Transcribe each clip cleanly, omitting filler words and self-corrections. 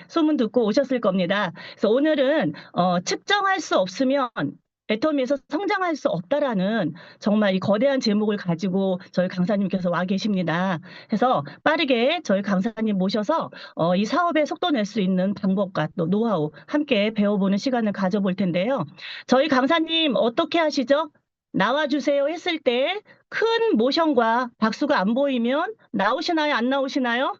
소문 듣고 오셨을 겁니다. 그래서 오늘은 측정할 수 없으면 애터미에서 성장할 수 없다라는 정말 이 거대한 제목을 가지고 저희 강사님께서 와 계십니다. 그래서 빠르게 저희 강사님 모셔서 이 사업에 속도 낼 수 있는 방법과 또 노하우 함께 배워보는 시간을 가져볼 텐데요. 저희 강사님 어떻게 하시죠? 나와주세요 했을 때 큰 모션과 박수가 안 보이면 나오시나요? 안 나오시나요?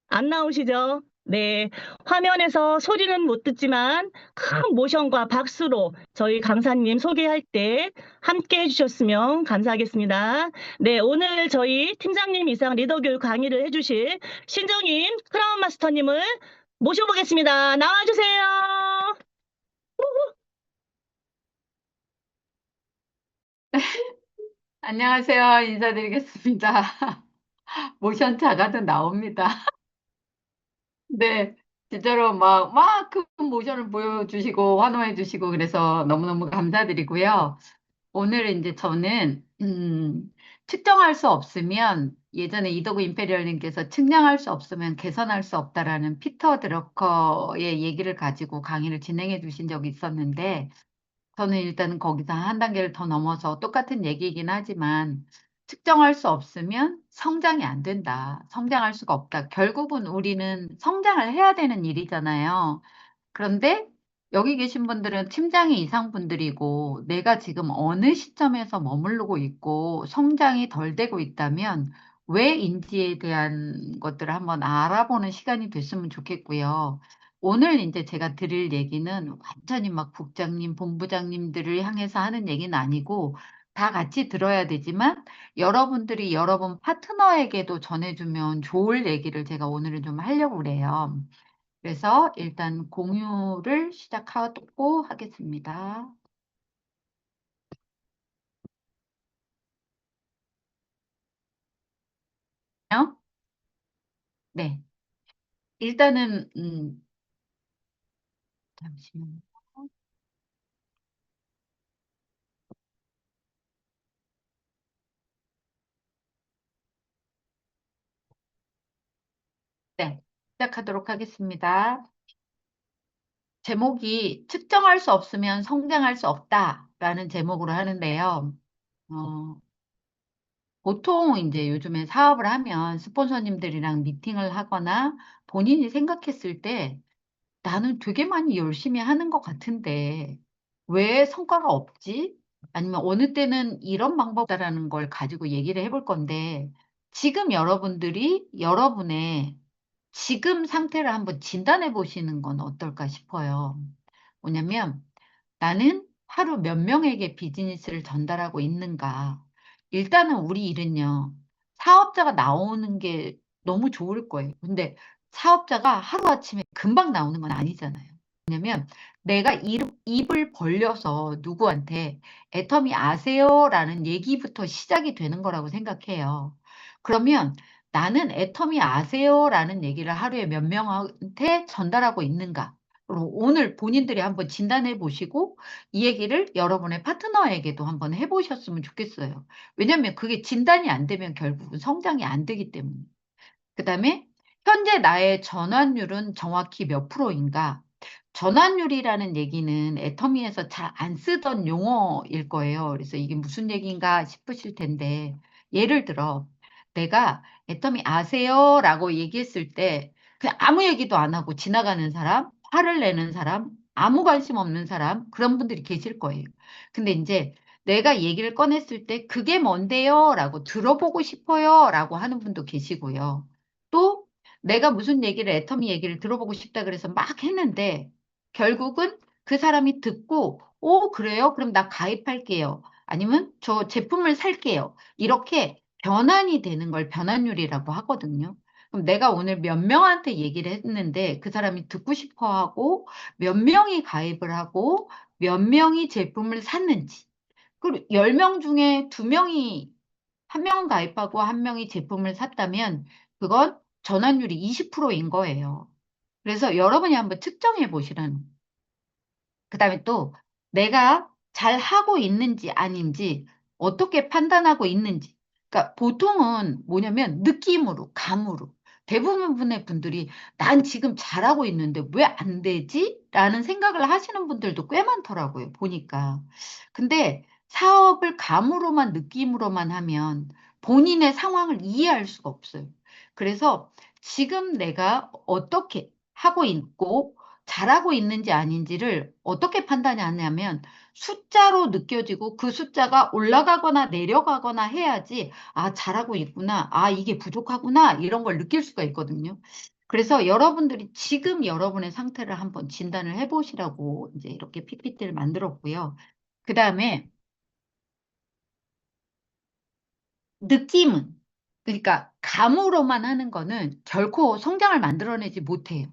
안 나오시죠? 네. 화면에서 소리는 못 듣지만 큰 모션과 박수로 저희 강사님 소개할 때 함께 해주셨으면 감사하겠습니다. 네. 오늘 저희 팀장님 이상 리더 교육 강의를 해주실 신정임 크라운 마스터님을 모셔보겠습니다. 나와주세요. 안녕하세요. 인사드리겠습니다. 모션 작아도 나옵니다. 네. 진짜로 막 큰 모션을 보여주시고 환호해 주시고 그래서 너무너무 감사드리고요. 오늘 이제 저는, 측정할 수 없으면 예전에 이더구 임페리얼님께서 측량할 수 없으면 개선할 수 없다라는 피터 드러커의 얘기를 가지고 강의를 진행해 주신 적이 있었는데 저는 일단은 거기서 한 단계를 더 넘어서 똑같은 얘기이긴 하지만 측정할 수 없으면 성장이 안 된다. 성장할 수가 없다. 결국은 우리는 성장을 해야 되는 일이잖아요. 그런데 여기 계신 분들은 팀장이 이상분들이고 내가 지금 어느 시점에서 머무르고 있고 성장이 덜 되고 있다면 왜인지에 대한 것들을 한번 알아보는 시간이 됐으면 좋겠고요. 오늘 이제 제가 드릴 얘기는 완전히 막 국장님, 본부장님들을 향해서 하는 얘기는 아니고 다 같이 들어야 되지만 여러분들이 여러분 파트너에게도 전해주면 좋을 얘기를 제가 오늘은 좀 하려고 그래요. 그래서 일단 공유를 시작하고 하겠습니다. 네. 일단은, 잠시만요. 네. 시작하도록 하겠습니다. 제목이 측정할 수 없으면 성장할 수 없다라는 제목으로 하는데요. 어, 보통 이제 요즘에 사업을 하면 스폰서님들이랑 미팅을 하거나 본인이 생각했을 때 나는 되게 많이 열심히 하는 것 같은데 왜 성과가 없지? 아니면 어느 때는 이런 방법이다라는 걸 가지고 얘기를 해볼 건데 지금 여러분들이 여러분의 지금 상태를 한번 진단해 보시는 건 어떨까 싶어요. 뭐냐면 나는 하루 몇 명에게 비즈니스를 전달하고 있는가? 일단은 우리 일은요, 사업자가 나오는 게 너무 좋을 거예요. 근데 사업자가 하루아침에 금방 나오는 건 아니잖아요. 왜냐면 내가 입을 벌려서 누구한테 애터미 아세요? 라는 얘기부터 시작이 되는 거라고 생각해요. 그러면 나는 애터미 아세요? 라는 얘기를 하루에 몇 명한테 전달하고 있는가? 그럼 오늘 본인들이 한번 진단해 보시고 이 얘기를 여러분의 파트너에게도 한번 해보셨으면 좋겠어요. 왜냐하면 그게 진단이 안 되면 결국은 성장이 안 되기 때문에. 그 다음에 현재 나의 전환율은 정확히 몇 프로인가? 전환율이라는 얘기는 애터미에서 잘 안 쓰던 용어일 거예요. 그래서 이게 무슨 얘기인가 싶으실 텐데 예를 들어 내가 애터미 아세요? 라고 얘기했을 때 그냥 아무 얘기도 안 하고 지나가는 사람, 화를 내는 사람, 아무 관심 없는 사람 그런 분들이 계실 거예요. 근데 이제 내가 얘기를 꺼냈을 때 그게 뭔데요? 라고 들어보고 싶어요? 라고 하는 분도 계시고요. 또 내가 무슨 얘기를 애터미 얘기를 들어보고 싶다 그래서 막 했는데 결국은 그 사람이 듣고 오 그래요? 그럼 나 가입할게요. 아니면 저 제품을 살게요. 이렇게 변환이 되는 걸 변환율이라고 하거든요. 그럼 내가 오늘 몇 명한테 얘기를 했는데 그 사람이 듣고 싶어 하고 몇 명이 가입을 하고 몇 명이 제품을 샀는지 그리고 10명 중에 2명이 한 명은 가입하고 한 명이 제품을 샀다면 그건 전환율이 20%인 거예요. 그래서 여러분이 한번 측정해 보시라는. 그다음에 또 내가 잘 하고 있는지 아닌지 어떻게 판단하고 있는지. 그러니까 보통은 뭐냐면 느낌으로, 감으로. 대부분의 분들이 난 지금 잘하고 있는데 왜 안 되지? 라는 생각을 하시는 분들도 꽤 많더라고요, 보니까. 근데 사업을 감으로만 느낌으로만 하면 본인의 상황을 이해할 수가 없어요. 그래서 지금 내가 어떻게 하고 있고 잘하고 있는지 아닌지를 어떻게 판단하냐면 숫자로 느껴지고 그 숫자가 올라가거나 내려가거나 해야지 아, 잘하고 있구나. 아, 이게 부족하구나. 이런 걸 느낄 수가 있거든요. 그래서 여러분들이 지금 여러분의 상태를 한번 진단을 해보시라고 이제 이렇게 PPT를 만들었고요. 그 다음에 느낌은, 그러니까 감으로만 하는 거는 결코 성장을 만들어내지 못해요.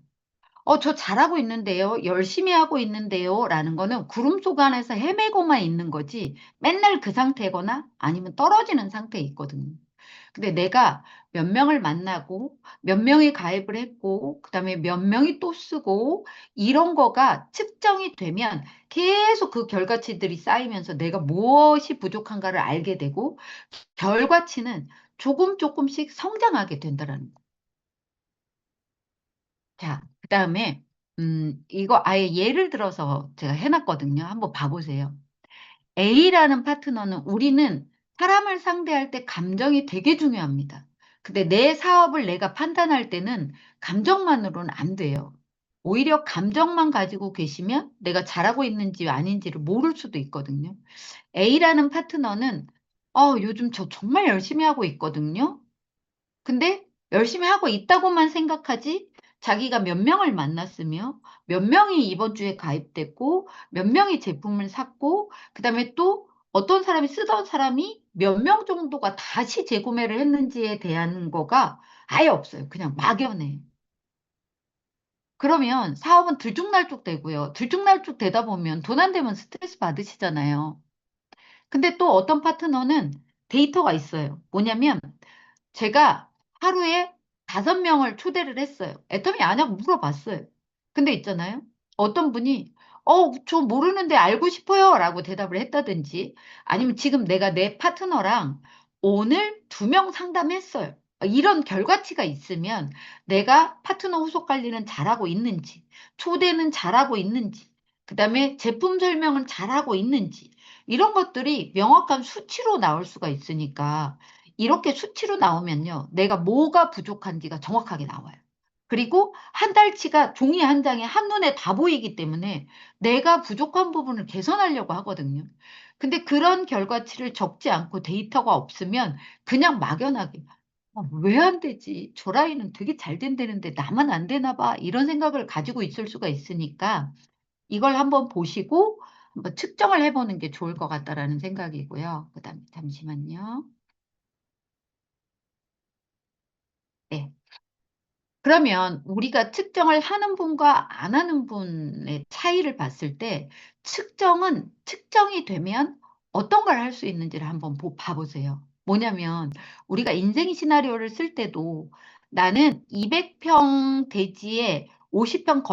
저 잘하고 있는데요. 열심히 하고 있는데요. 라는 거는 구름 속 안에서 헤매고만 있는 거지 맨날 그 상태거나 아니면 떨어지는 상태에 있거든요. 근데 내가 몇 명을 만나고 몇 명이 가입을 했고 그다음에 몇 명이 또 쓰고 이런 거가 측정이 되면 계속 그 결과치들이 쌓이면서 내가 무엇이 부족한가를 알게 되고 결과치는 조금 조금씩 성장하게 된다라는 거. 자, 그다음에 이거 아예 예를 들어서 제가 해놨거든요. 한번 봐보세요. A라는 파트너는 우리는 사람을 상대할 때 감정이 되게 중요합니다. 근데 내 사업을 내가 판단할 때는 감정만으로는 안 돼요. 오히려 감정만 가지고 계시면 내가 잘하고 있는지 아닌지를 모를 수도 있거든요. A라는 파트너는 요즘 저 정말 열심히 하고 있거든요. 근데 열심히 하고 있다고만 생각하지 자기가 몇 명을 만났으며 몇 명이 이번 주에 가입됐고 몇 명이 제품을 샀고 그다음에 또 어떤 사람이 쓰던 사람이 몇 명 정도가 다시 재구매를 했는지에 대한 거가 아예 없어요. 그냥 막연해. 그러면 사업은 들쭉날쭉 되고요. 들쭉날쭉 되다 보면 돈 안 되면 스트레스 받으시잖아요. 근데 또 어떤 파트너는 데이터가 있어요. 뭐냐면 제가 하루에 5명을 초대를 했어요. 애터미 아냐고 물어봤어요. 근데 있잖아요. 어떤 분이 저 모르는데 알고 싶어요 라고 대답을 했다든지 아니면 지금 내가 내 파트너랑 오늘 2명 상담했어요. 이런 결과치가 있으면 내가 파트너 후속 관리는 잘하고 있는지, 초대는 잘하고 있는지, 그 다음에 제품 설명은 잘하고 있는지, 이런 것들이 명확한 수치로 나올 수가 있으니까 이렇게 수치로 나오면요. 내가 뭐가 부족한지가 정확하게 나와요. 그리고 한 달치가 종이 한 장에 한눈에 다 보이기 때문에 내가 부족한 부분을 개선하려고 하거든요. 근데 그런 결과치를 적지 않고 데이터가 없으면 그냥 막연하게 왜 안 되지? 저 라인은 되게 잘 된다는데 나만 안 되나 봐. 이런 생각을 가지고 있을 수가 있으니까 이걸 한번 보시고 한번 측정을 해보는 게 좋을 것 같다라는 생각이고요. 그다음에 잠시만요. 네. 그러면 우리가 측정을 하는 분과 안 하는 분의 차이를 봤을 때 측정이 되면 어떤 걸 할 수 있는지를 한번 봐보세요. 뭐냐면 우리가 인생 시나리오를 쓸 때도 나는 200평 대지에 50평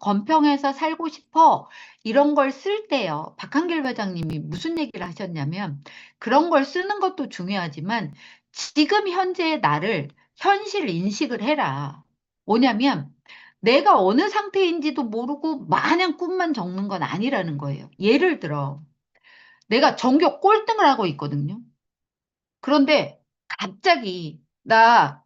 건평에서 살고 싶어. 이런 걸 쓸 때요. 박한길 회장님이 무슨 얘기를 하셨냐면 그런 걸 쓰는 것도 중요하지만 지금 현재의 나를 현실 인식을 해라. 뭐냐면 내가 어느 상태인지도 모르고 마냥 꿈만 적는 건 아니라는 거예요. 예를 들어 내가 전교 꼴등을 하고 있거든요. 그런데 갑자기 나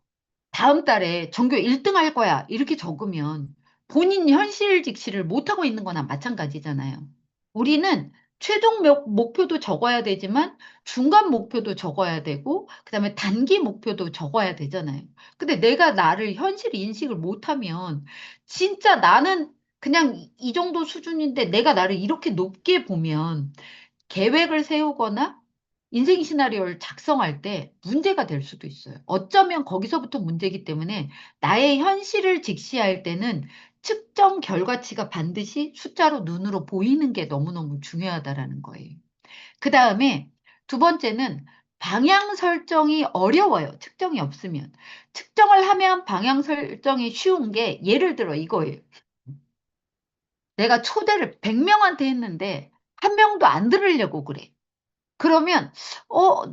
다음 달에 전교 1등 할 거야. 이렇게 적으면 본인 현실 직시를 못하고 있는 거나 마찬가지잖아요. 우리는 최종 목표도 적어야 되지만 중간 목표도 적어야 되고 그다음에 단기 목표도 적어야 되잖아요. 근데 내가 나를 현실 인식을 못하면 진짜 나는 그냥 이 정도 수준인데 내가 나를 이렇게 높게 보면 계획을 세우거나 인생 시나리오를 작성할 때 문제가 될 수도 있어요. 어쩌면 거기서부터 문제이기 때문에 나의 현실을 직시할 때는 측정 결과치가 반드시 숫자로 눈으로 보이는 게 너무너무 중요하다라는 거예요. 그 다음에 두 번째는 방향 설정이 어려워요. 측정이 없으면. 측정을 하면 방향 설정이 쉬운 게 예를 들어 이거예요. 내가 초대를 100명한테 했는데 한 명도 안 들으려고 그래. 그러면,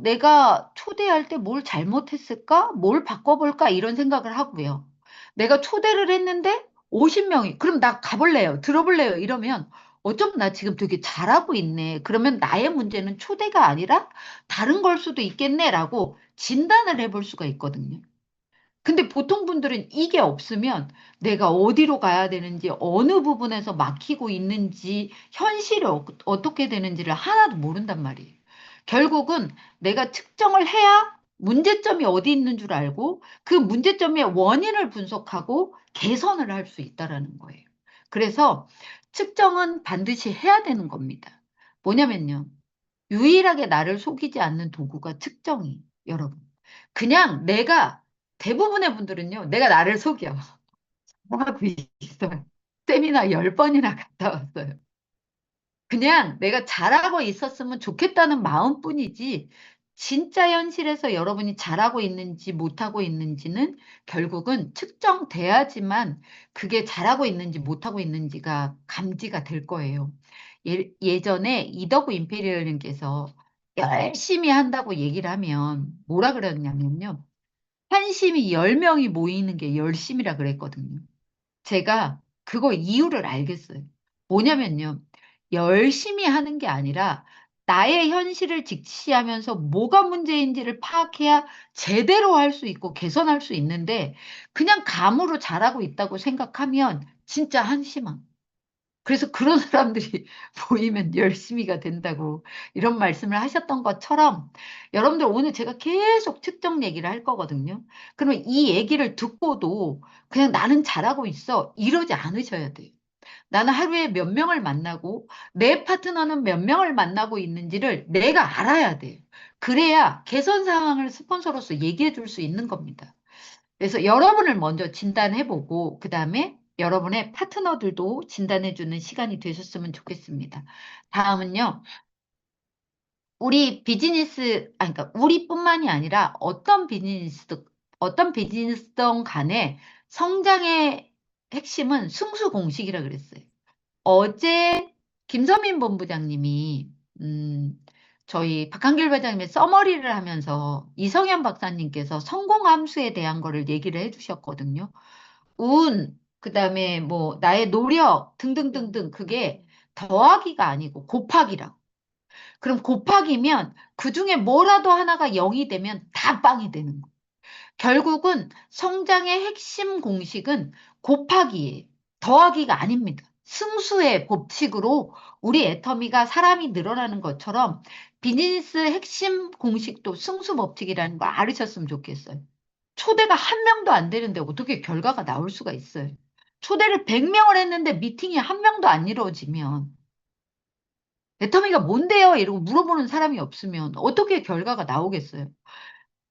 내가 초대할 때 뭘 잘못했을까? 뭘 바꿔볼까? 이런 생각을 하고요. 내가 초대를 했는데 50명이, 그럼 나 가볼래요. 들어볼래요. 이러면, 어쩜 나 지금 되게 잘하고 있네. 그러면 나의 문제는 초대가 아니라 다른 걸 수도 있겠네라고 진단을 해볼 수가 있거든요. 근데 보통 분들은 이게 없으면 내가 어디로 가야 되는지, 어느 부분에서 막히고 있는지, 현실이 어떻게 되는지를 하나도 모른단 말이에요. 결국은 내가 측정을 해야 문제점이 어디 있는 줄 알고 그 문제점의 원인을 분석하고 개선을 할 수 있다라는 거예요. 그래서 측정은 반드시 해야 되는 겁니다. 뭐냐면요. 유일하게 나를 속이지 않는 도구가 측정이, 여러분. 그냥 내가 대부분의 분들은요, 내가 나를 속여. 하고 있어요. 세미나 10번이나 갔다 왔어요. 그냥 내가 잘하고 있었으면 좋겠다는 마음뿐이지, 진짜 현실에서 여러분이 잘하고 있는지 못하고 있는지는 결국은 측정돼야지만 그게 잘하고 있는지 못하고 있는지가 감지가 될 거예요. 예전에 이더구 임페리얼님께서 열심히 한다고 얘기를 하면 뭐라 그랬냐면요. 한심이 10명이 모이는 게 열심이라 그랬거든요. 제가 그거 이유를 알겠어요. 뭐냐면요. 열심히 하는 게 아니라 나의 현실을 직시하면서 뭐가 문제인지를 파악해야 제대로 할 수 있고 개선할 수 있는데 그냥 감으로 잘하고 있다고 생각하면 진짜 한심한. 그래서 그런 사람들이 보이면 열심히가 된다고 이런 말씀을 하셨던 것처럼 여러분들 오늘 제가 계속 측정 얘기를 할 거거든요. 그러면 이 얘기를 듣고도 그냥 나는 잘하고 있어 이러지 않으셔야 돼요. 나는 하루에 몇 명을 만나고 내 파트너는 몇 명을 만나고 있는지를 내가 알아야 돼요. 그래야 개선 상황을 스폰서로서 얘기해 줄 수 있는 겁니다. 그래서 여러분을 먼저 진단해보고 그 다음에 여러분의 파트너들도 진단해주는 시간이 되셨으면 좋겠습니다. 다음은요. 우리 비즈니스, 그러니까 우리뿐만이 아니라 어떤 비즈니스든 간에 성장의 핵심은 승수 공식이라 그랬어요. 어제 김서민 본부장님이 저희 박한길 회장님의 써머리를 하면서 이성현 박사님께서 성공 함수에 대한 거를 얘기를 해주셨거든요. 운, 그다음에 뭐 나의 노력 등등등등 그게 더하기가 아니고 곱하기라고. 그럼 곱하기면 그중에 뭐라도 하나가 0이 되면 다 빵이 되는 거예요. 결국은 성장의 핵심 공식은 곱하기예요. 더하기가 아닙니다. 승수의 법칙으로 우리 애터미가 사람이 늘어나는 것처럼 비즈니스 핵심 공식도 승수 법칙이라는 걸 알으셨으면 좋겠어요. 초대가 한 명도 안 되는데 어떻게 결과가 나올 수가 있어요? 초대를 100명을 했는데 미팅이 한 명도 안 이루어지면 애터미가 뭔데요? 이러고 물어보는 사람이 없으면 어떻게 결과가 나오겠어요?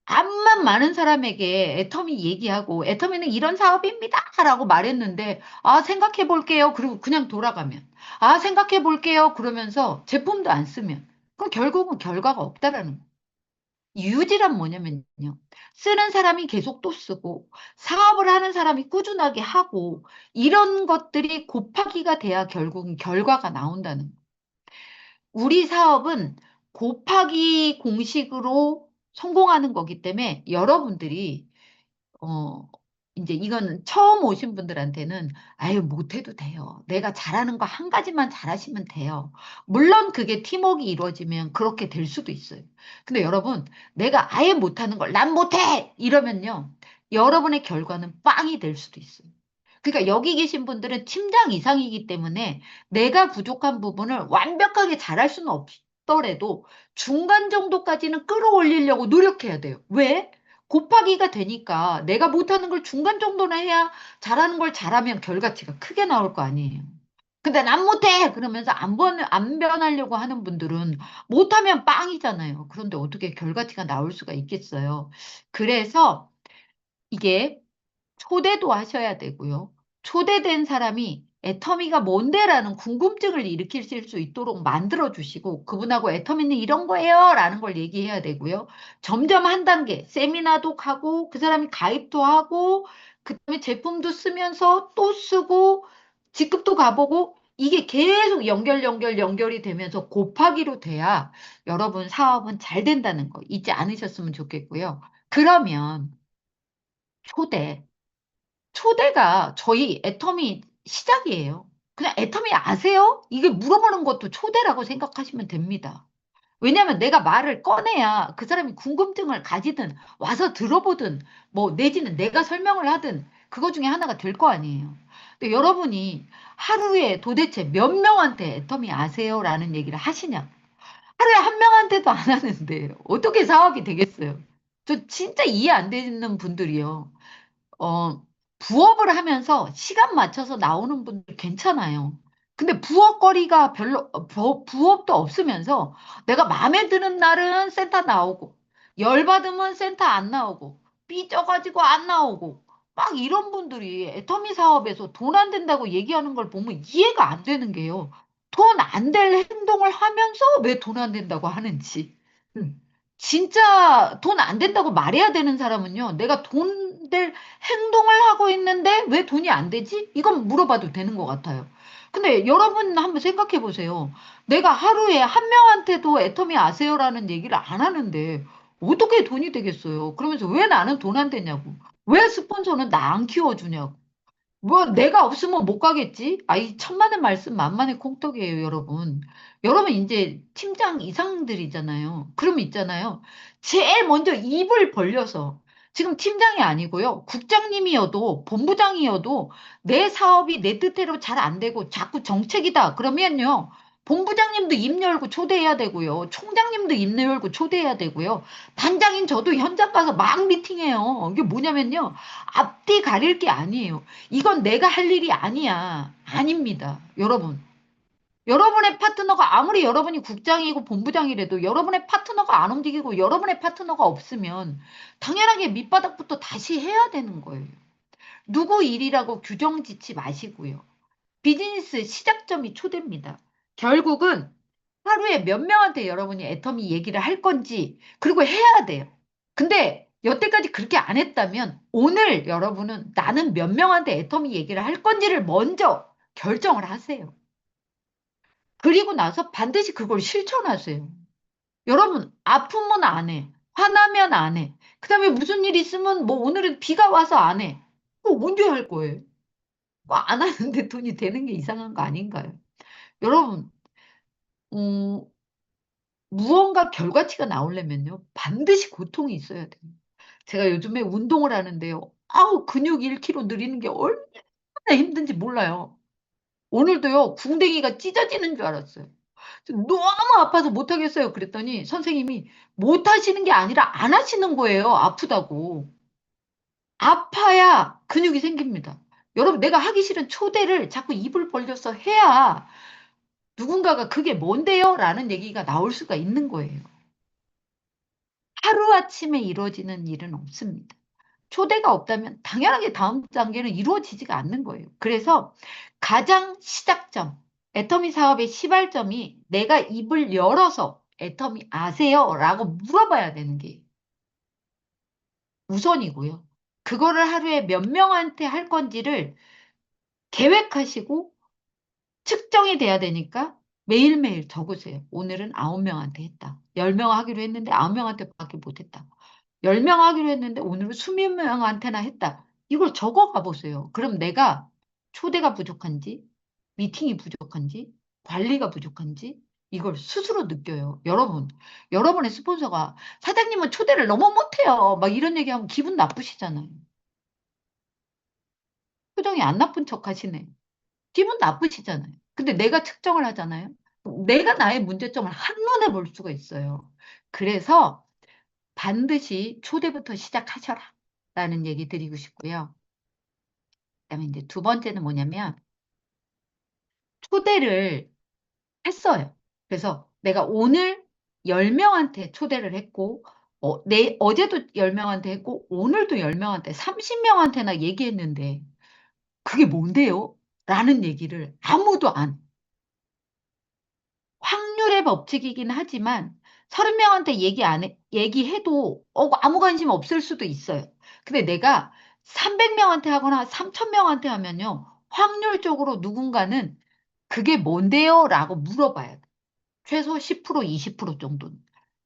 암만 많은 사람에게 애터미 얘기하고 애터미는 이런 사업입니다 라고 말했는데 아 생각해 볼게요 그리고 그냥 돌아가면 아 생각해 볼게요 그러면서 제품도 안 쓰면 그럼 결국은 결과가 없다라는 거예요. 유지란 뭐냐면요. 쓰는 사람이 계속 또 쓰고 사업을 하는 사람이 꾸준하게 하고 이런 것들이 곱하기가 돼야 결국은 결과가 나온다는 거예요. 우리 사업은 곱하기 공식으로 성공하는 거기 때문에 여러분들이 어, 이제 이거는 처음 오신 분들한테는 아유, 못해도 돼요. 내가 잘하는 거 한 가지만 잘하시면 돼요. 물론 그게 팀워크가 이루어지면 그렇게 될 수도 있어요. 근데 여러분, 내가 아예 못하는 걸 난 못해! 이러면요. 여러분의 결과는 빵이 될 수도 있어요. 그러니까 여기 계신 분들은 팀장 이상이기 때문에 내가 부족한 부분을 완벽하게 잘할 수는 없더라도 중간 정도까지는 끌어올리려고 노력해야 돼요. 왜? 곱하기가 되니까 내가 못하는 걸 중간 정도는 해야 잘하는 걸 잘하면 결과치가 크게 나올 거 아니에요. 근데 난 못해! 그러면서 안 변하려고 하는 분들은 못하면 빵이잖아요. 그런데 어떻게 결과치가 나올 수가 있겠어요. 그래서 이게 초대도 하셔야 되고요. 초대된 사람이 애터미가 뭔데라는 궁금증을 일으킬 수 있도록 만들어 주시고 그분하고 애터미는 이런 거예요 라는 걸 얘기해야 되고요. 점점 한 단계 세미나도 가고 그 사람이 가입도 하고 그다음에 제품도 쓰면서 또 쓰고 직급도 가보고 이게 계속 연결이 되면서 곱하기로 돼야 여러분 사업은 잘 된다는 거 잊지 않으셨으면 좋겠고요. 그러면 초대. 초대가 저희 애터미 시작이에요. 그냥 애터미 아세요? 이게 물어보는 것도 초대라고 생각하시면 됩니다. 왜냐하면 내가 말을 꺼내야 그 사람이 궁금증을 가지든 와서 들어보든 뭐 내지는 내가 설명을 하든 그거 중에 하나가 될 거 아니에요. 근데 여러분이 하루에 도대체 몇 명한테 애터미 아세요? 라는 얘기를 하시냐? 하루에 한 명한테도 안 하는데 어떻게 사업이 되겠어요? 저 진짜 이해 안 되는 분들이요. 어, 부업을 하면서 시간 맞춰서 나오는 분들 괜찮아요. 근데 부업거리가 별로, 부업도 없으면서 내가 마음에 드는 날은 센터 나오고, 열받으면 센터 안 나오고, 삐져가지고 안 나오고, 막 이런 분들이 애터미 사업에서 돈 안 된다고 얘기하는 걸 보면 이해가 안 되는 게요. 돈 안 될 행동을 하면서 왜 돈 안 된다고 하는지. 음. 진짜 돈 안 된다고 말해야 되는 사람은요, 내가 돈 될 행동을 하고 있는데 왜 돈이 안 되지? 이건 물어봐도 되는 것 같아요. 근데 여러분 한번 생각해 보세요. 내가 하루에 한 명한테도 애터미 아세요라는 얘기를 안 하는데 어떻게 돈이 되겠어요? 그러면서 왜 나는 돈 안 되냐고. 왜 스폰서는 나 안 키워주냐고. 뭐 내가 없으면 못 가겠지? 아이 천만의 말씀 만만의 콩떡이에요, 여러분. 여러분 이제 팀장 이상들이잖아요. 그럼 있잖아요. 제일 먼저 입을 벌려서 지금 팀장이 아니고요. 국장님이어도 본부장이어도 내 사업이 내 뜻대로 잘 안 되고 자꾸 정책이다. 그러면요. 본부장님도 입 열고 초대해야 되고요. 총장님도 입 열고 초대해야 되고요. 단장인 저도 현장 가서 막 미팅해요. 이게 뭐냐면요. 앞뒤 가릴 게 아니에요. 이건 내가 할 일이 아니야. 아닙니다. 여러분. 여러분의 파트너가 아무리 여러분이 국장이고 본부장이라도 여러분의 파트너가 안 움직이고 여러분의 파트너가 없으면 당연하게 밑바닥부터 다시 해야 되는 거예요. 누구 일이라고 규정 짓지 마시고요. 비즈니스 시작점이 초대입니다. 결국은 하루에 몇 명한테 여러분이 애터미 얘기를 할 건지 그리고 해야 돼요. 근데 여태까지 그렇게 안 했다면 오늘 여러분은 나는 몇 명한테 애터미 얘기를 할 건지를 먼저 결정을 하세요. 그리고 나서 반드시 그걸 실천하세요. 여러분 아프면 안 해. 화나면 안 해. 그 다음에 무슨 일 있으면 뭐 오늘은 비가 와서 안 해. 언제 할 거예요? 안 하는데 돈이 되는 게 이상한 거 아닌가요? 여러분 음, 무언가 결과치가 나오려면요. 반드시 고통이 있어야 돼요. 제가 요즘에 운동을 하는데요. 아우, 근육 1kg 늘리는 게 얼마나 힘든지 몰라요. 오늘도요, 궁뎅이가 찢어지는 줄 알았어요. 너무 아파서 못하겠어요. 그랬더니 선생님이 못하시는 게 아니라 안 하시는 거예요. 아프다고. 아파야 근육이 생깁니다. 여러분, 내가 하기 싫은 초대를 자꾸 입을 벌려서 해야 누군가가 그게 뭔데요? 라는 얘기가 나올 수가 있는 거예요. 하루아침에 이루어지는 일은 없습니다. 초대가 없다면 당연하게 다음 단계는 이루어지지가 않는 거예요. 그래서 가장 시작점, 애터미 사업의 시발점이 내가 입을 열어서 애터미 아세요? 라고 물어봐야 되는 게 우선이고요. 그거를 하루에 몇 명한테 할 건지를 계획하시고 측정이 돼야 되니까 매일매일 적으세요. 오늘은 9명한테 했다. 10명 하기로 했는데 9명한테 밖에 못했다. 10명 하기로 했는데 오늘은 20명한테나 했다. 이걸 적어가 보세요. 그럼 내가 초대가 부족한지, 미팅이 부족한지, 관리가 부족한지, 이걸 스스로 느껴요. 여러분, 여러분의 스폰서가 사장님은 초대를 너무 못해요. 막 이런 얘기하면 기분 나쁘시잖아요. 표정이 안 나쁜 척 하시네. 기분 나쁘시잖아요. 근데 내가 측정을 하잖아요. 내가 나의 문제점을 한눈에 볼 수가 있어요. 그래서 반드시 초대부터 시작하셔라. 라는 얘기 드리고 싶고요. 그다음에 이제 두 번째는 뭐냐면 초대를 했어요. 그래서 내가 오늘 10명한테 초대를 했고 어제도 10명한테 했고 오늘도 10명한테 30명한테나 얘기했는데 그게 뭔데요? 라는 얘기를 아무도 안 확률의 법칙이긴 하지만 30명한테 얘기해도 아무 관심 없을 수도 있어요. 근데 내가 300명한테 하거나 3000명한테 하면요. 확률적으로 누군가는 그게 뭔데요? 라고 물어봐야 돼. 최소 10%, 20% 정도는.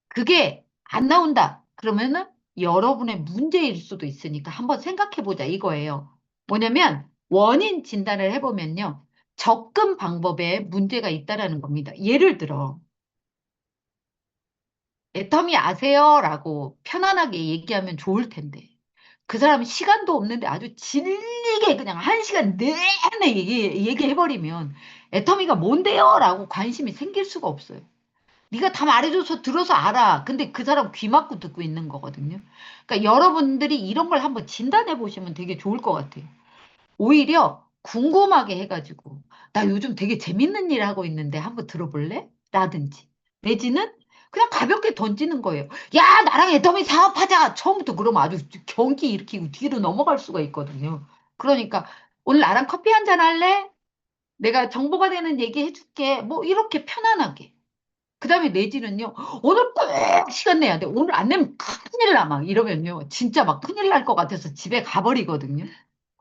그게 안 나온다. 그러면은 여러분의 문제일 수도 있으니까 한번 생각해 보자 이거예요. 뭐냐면 원인 진단을 해보면요. 접근 방법에 문제가 있다라는 겁니다. 예를 들어 애터미 아세요? 라고 편안하게 얘기하면 좋을 텐데 그 사람은 시간도 없는데 아주 질리게 그냥 1시간 내내 얘기해버리면 애터미가 뭔데요? 라고 관심이 생길 수가 없어요. 네가 다 말해줘서 들어서 알아. 근데 그 사람 귀 막고 듣고 있는 거거든요. 그러니까 여러분들이 이런 걸 한번 진단해 보시면 되게 좋을 것 같아요. 오히려 궁금하게 해가지고 나 요즘 되게 재밌는 일 하고 있는데 한번 들어볼래? 라든지 내지는 그냥 가볍게 던지는 거예요. 야, 나랑 애터미 사업하자. 처음부터 그러면 아주 경기 일으키고 뒤로 넘어갈 수가 있거든요. 그러니까 오늘 나랑 커피 한 잔 할래? 내가 정보가 되는 얘기 해줄게. 뭐 이렇게 편안하게. 그 다음에 내지는요, 오늘 꼭 시간 내야 돼. 오늘 안 내면 큰일 나. 막 이러면요. 진짜 막 큰일 날 것 같아서 집에 가버리거든요.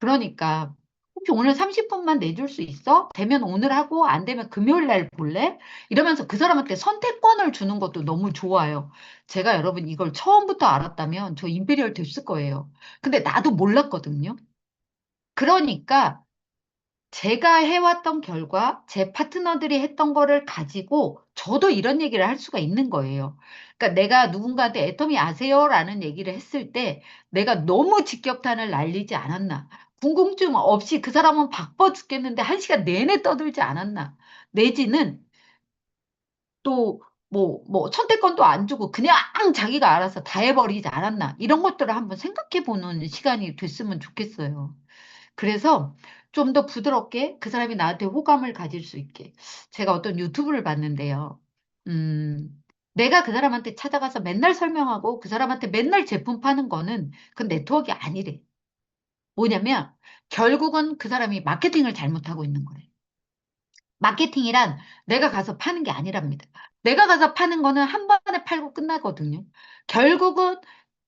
그러니까, 혹시 오늘 30분만 내줄 수 있어? 되면 오늘 하고, 안 되면 금요일 날 볼래? 이러면서 그 사람한테 선택권을 주는 것도 너무 좋아요. 제가 여러분 이걸 처음부터 알았다면 저 임페리얼 됐을 거예요. 근데 나도 몰랐거든요. 그러니까, 제가 해왔던 결과, 제 파트너들이 했던 거를 가지고 저도 이런 얘기를 할 수가 있는 거예요. 그러니까 내가 누군가한테 애터미 아세요? 라는 얘기를 했을 때 내가 너무 직격탄을 날리지 않았나. 궁금증 없이 그 사람은 바빠 죽겠는데 1시간 내내 떠들지 않았나. 내지는 또 선택권도 안 주고 그냥 자기가 알아서 다 해버리지 않았나. 이런 것들을 한번 생각해 보는 시간이 됐으면 좋겠어요. 그래서 좀 더 부드럽게 그 사람이 나한테 호감을 가질 수 있게. 제가 어떤 유튜브를 봤는데요. 음, 내가 그 사람한테 찾아가서 맨날 설명하고 그 사람한테 맨날 제품 파는 거는 그 네트워크가 아니래. 뭐냐면 결국은 그 사람이 마케팅을 잘못하고 있는 거래. 마케팅이란 내가 가서 파는 게 아니랍니다. 내가 가서 파는 거는 한 번에 팔고 끝나거든요. 결국은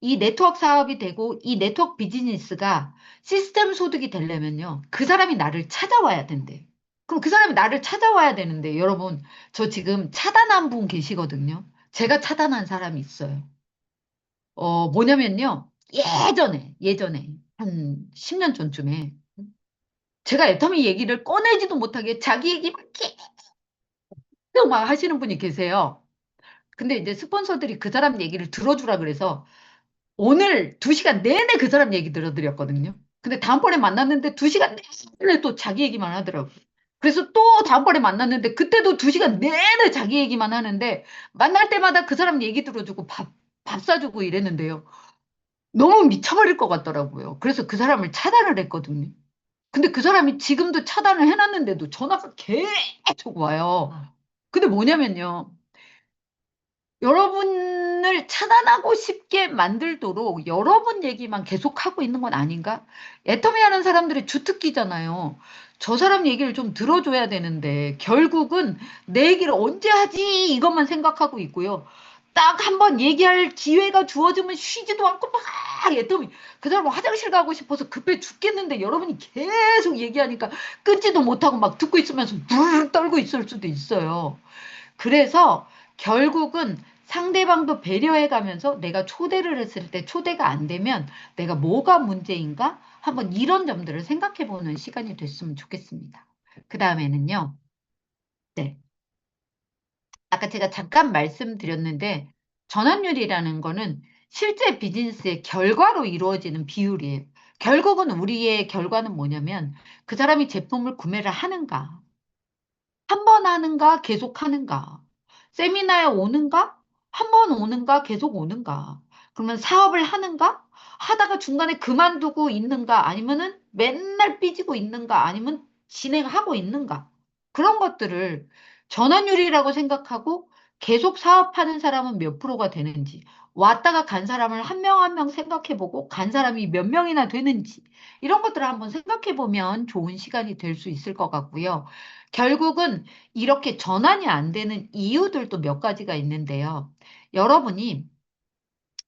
이 네트워크 사업이 되고 이 네트워크 비즈니스가 시스템 소득이 되려면요. 그 사람이 나를 찾아와야 된대. 그럼 그 사람이 나를 찾아와야 되는데 여러분 저 지금 차단한 분 계시거든요. 제가 차단한 사람이 있어요. 뭐냐면요. 예전에 한 10년 전쯤에 제가 애터미 얘기를 꺼내지도 못하게 자기 얘기만 계속 막 하시는 분이 계세요. 근데 이제 스폰서들이 그 사람 얘기를 들어주라 그래서 오늘 2시간 내내 그 사람 얘기 들어드렸거든요. 근데 다음번에 만났는데 2시간 내내 또 자기 얘기만 하더라고요. 그래서 또 다음번에 만났는데 그때도 2시간 내내 자기 얘기만 하는데 만날 때마다 그 사람 얘기 들어주고 밥 사주고 이랬는데요. 너무 미쳐버릴 것 같더라고요. 그래서 그 사람을 차단을 했거든요. 근데 그 사람이 지금도 차단을 해놨는데도 전화가 계속 와요. 근데 뭐냐면요. 여러분을 차단하고 싶게 만들도록 여러분 얘기만 계속하고 있는 건 아닌가? 애터미 하는 사람들이 주특기잖아요. 저 사람 얘기를 좀 들어줘야 되는데 결국은 내 얘기를 언제 하지? 이것만 생각하고 있고요. 딱 한 번 얘기할 기회가 주어지면 쉬지도 않고 막 애터미 그 사람 화장실 가고 싶어서 급해 죽겠는데 여러분이 계속 얘기하니까 끊지도 못하고 막 듣고 있으면서 부르르 떨고 있을 수도 있어요. 그래서 결국은 상대방도 배려해 가면서 내가 초대를 했을 때 초대가 안 되면 내가 뭐가 문제인가? 한번 이런 점들을 생각해 보는 시간이 됐으면 좋겠습니다. 그 다음에는요. 네. 아까 제가 잠깐 말씀드렸는데 전환율이라는 거는 실제 비즈니스의 결과로 이루어지는 비율이에요. 결국은 우리의 결과는 뭐냐면 그 사람이 제품을 구매를 하는가, 한 번 하는가, 계속 하는가? 세미나에 오는가? 한 번 오는가, 계속 오는가? 그러면 사업을 하는가? 하다가 중간에 그만두고 있는가? 아니면은 맨날 삐지고 있는가? 아니면 진행하고 있는가? 그런 것들을 전환율이라고 생각하고 계속 사업하는 사람은 몇 프로가 되는지, 왔다가 간 사람을 한 명 한 명 생각해보고 간 사람이 몇 명이나 되는지, 이런 것들을 한번 생각해보면 좋은 시간이 될 수 있을 것 같고요. 결국은 이렇게 전환이 안 되는 이유들도 몇 가지가 있는데요. 여러분이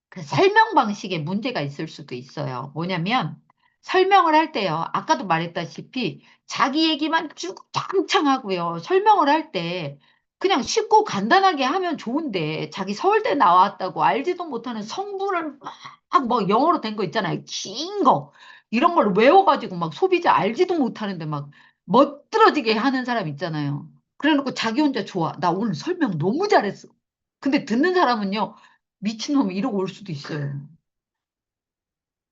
그 설명 방식에 문제가 있을 수도 있어요. 뭐냐면 설명을 할 때요. 아까도 말했다시피 자기 얘기만 쭉창창 하고요. 설명을 할 때 그냥 쉽고 간단하게 하면 좋은데 자기 서울대 나왔다고 알지도 못하는 성분을 막 뭐 영어로 된 거 있잖아요. 긴 거. 이런 걸 외워가지고 막 소비자 알지도 못하는데 막 멋들어지게 하는 사람 있잖아요. 그래놓고 자기 혼자 좋아. 나 오늘 설명 너무 잘했어. 근데 듣는 사람은요. 미친놈 이러고 올 수도 있어요.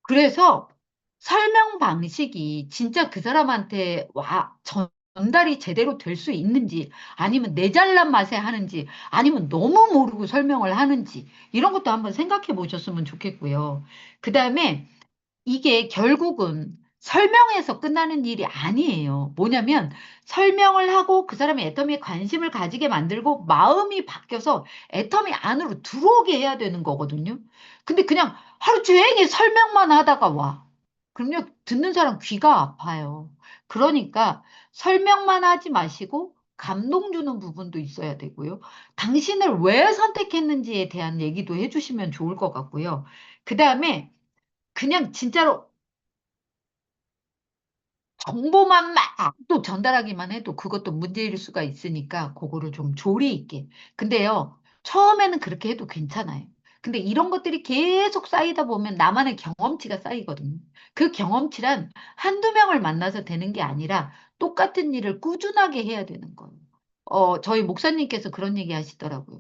그래서 설명 방식이 진짜 그 사람한테 전달이 제대로 될 수 있는지, 아니면 내 잘난 맛에 하는지, 아니면 너무 모르고 설명을 하는지, 이런 것도 한번 생각해 보셨으면 좋겠고요. 그 다음에 이게 결국은 설명해서 끝나는 일이 아니에요. 뭐냐면 설명을 하고 그 사람이 애터미에 관심을 가지게 만들고 마음이 바뀌어서 애터미 안으로 들어오게 해야 되는 거거든요. 근데 그냥 하루 종일 설명만 하다가 와. 그럼요, 듣는 사람 귀가 아파요. 그러니까 설명만 하지 마시고 감동 주는 부분도 있어야 되고요. 당신을 왜 선택했는지에 대한 얘기도 해주시면 좋을 것 같고요. 그 다음에 그냥 진짜로 정보만 막 또 전달하기만 해도 그것도 문제일 수가 있으니까 그거를 좀 조리 있게. 근데요, 처음에는 그렇게 해도 괜찮아요. 근데 이런 것들이 계속 쌓이다 보면 나만의 경험치가 쌓이거든요. 그 경험치란 한두 명을 만나서 되는 게 아니라 똑같은 일을 꾸준하게 해야 되는 거예요. 저희 목사님께서 그런 얘기 하시더라고요.